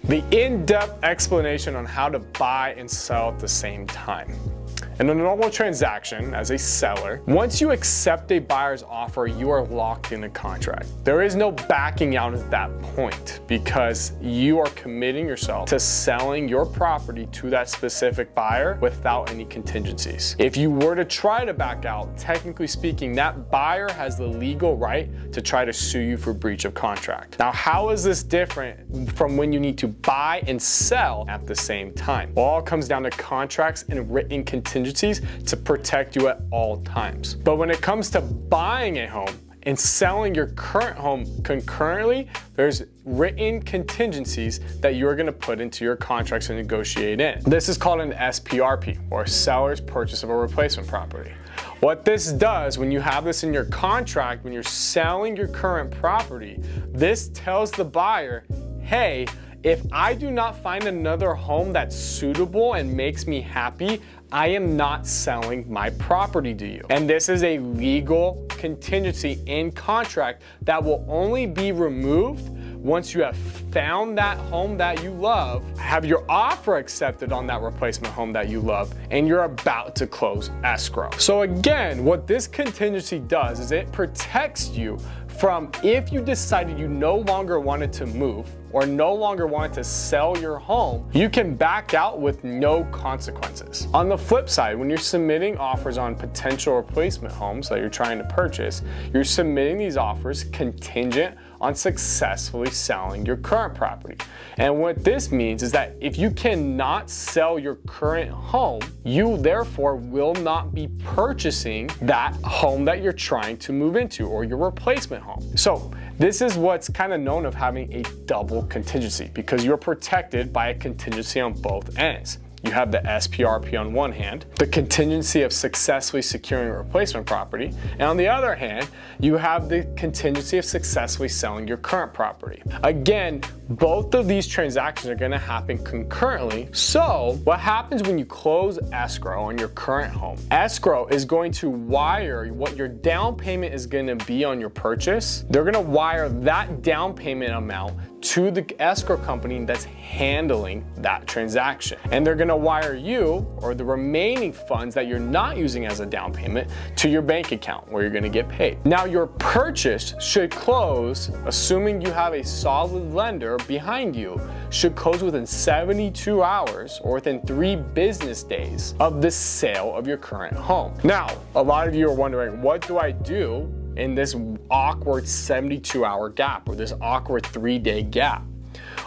The in-depth explanation on how to buy and sell at the same time. In a normal transaction, as a seller, once you accept a buyer's offer, you are locked in a contract. There is no backing out at that point because you are committing yourself to selling your property to that specific buyer without any contingencies. If you were to try to back out, technically speaking, that buyer has the legal right to try to sue you for breach of contract. Now, how is this different from when you need to buy and sell at the same time? Well, it all comes down to contracts and written contingencies to protect you at all times. But when it comes to buying a home and selling your current home concurrently, there's written contingencies that you're gonna put into your contracts and negotiate in. This is called an SPRP, or seller's purchase of a replacement property. What this does, when you have this in your contract, when you're selling your current property, this tells the buyer, hey, if I do not find another home that's suitable and makes me happy, I am not selling my property to you. And this is a legal contingency in contract that will only be removed once you have found that home that you love, have your offer accepted on that replacement home that you love, and you're about to close escrow. So again, what this contingency does is it protects you from, if you decided you no longer wanted to move or no longer wanted to sell your home, you can back out with no consequences. On the flip side, when you're submitting offers on potential replacement homes that you're trying to purchase, you're submitting these offers contingent on successfully selling your current property. And what this means is that if you cannot sell your current home, you therefore will not be purchasing that home that you're trying to move into, or your replacement home. So this is what's kind of known of having a double contingency, because you're protected by a contingency on both ends. You have the SPRP on one hand, the contingency of successfully securing a replacement property, and on the other hand, you have the contingency of successfully selling your current property. Again, both of these transactions are going to happen concurrently. So what happens when you close escrow on your current home? Escrow is going to wire what your down payment is going to be on your purchase. They're going to wire that down payment amount to the escrow company that's handling that transaction. And they're gonna wire you, or the remaining funds that you're not using as a down payment, to your bank account where you're gonna get paid. Now, your purchase should close, assuming you have a solid lender behind you, should close within 72 hours or within 3 business days of the sale of your current home. Now, a lot of you are wondering, what do I do in this awkward 72-hour gap, or this awkward 3-day gap?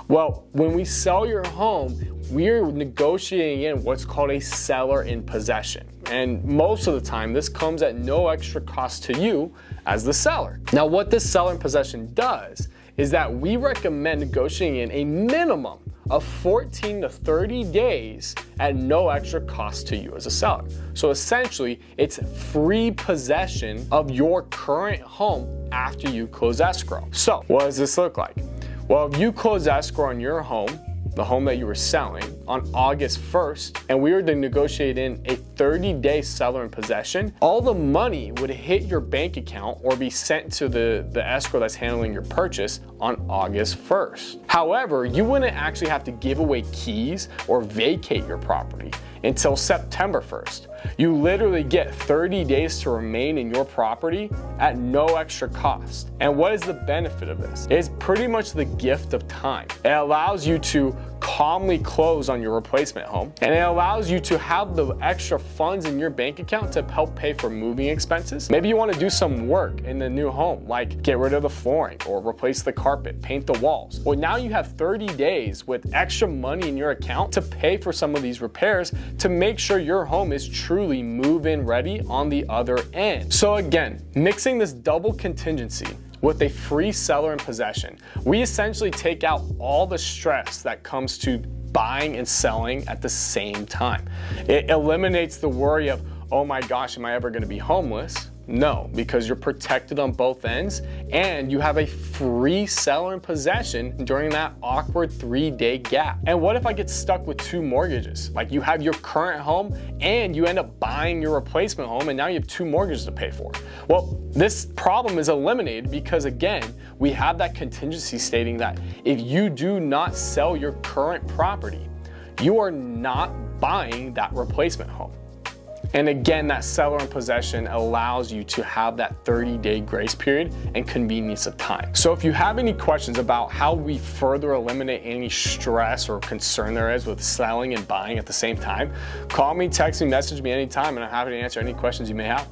Well, when we sell your home, we're negotiating in what's called a seller in possession. And most of the time, this comes at no extra cost to you as the seller. Now, what this seller in possession does is that we recommend negotiating in a minimum of 14 to 30 days at no extra cost to you as a seller. So essentially, it's free possession of your current home after you close escrow. So what does this look like? Well, if you close escrow on your home, the home that you were selling, on August 1st, and we were to negotiate in a 30-day seller in possession, all the money would hit your bank account or be sent to the escrow that's handling your purchase on August 1st. However, you wouldn't actually have to give away keys or vacate your property until September 1st. You literally get 30 days to remain in your property at no extra cost. And what is the benefit of this? It's pretty much the gift of time. It allows you to calmly close on your replacement home, and it allows you to have the extra funds in your bank account to help pay for moving expenses. Maybe you want to do some work in the new home, like get rid of the flooring or replace the carpet, paint the walls. Well, now you have 30 days with extra money in your account to pay for some of these repairs to make sure your home is truly move-in ready on the other end. So again, mixing this double contingency with a free seller in possession, we essentially take out all the stress that comes to buying and selling at the same time. It eliminates the worry of, oh my gosh, am I ever going to be homeless? No, because you're protected on both ends and you have a free seller in possession during that awkward 3-day gap. And what if I get stuck with 2 mortgages? Like you have your current home and you end up buying your replacement home and now you have 2 mortgages to pay for. Well, this problem is eliminated because again, we have that contingency stating that if you do not sell your current property, you are not buying that replacement home. And again, that seller in possession allows you to have that 30-day grace period and convenience of time. So if you have any questions about how we further eliminate any stress or concern there is with selling and buying at the same time, call me, text me, message me anytime, and I'm happy to answer any questions you may have.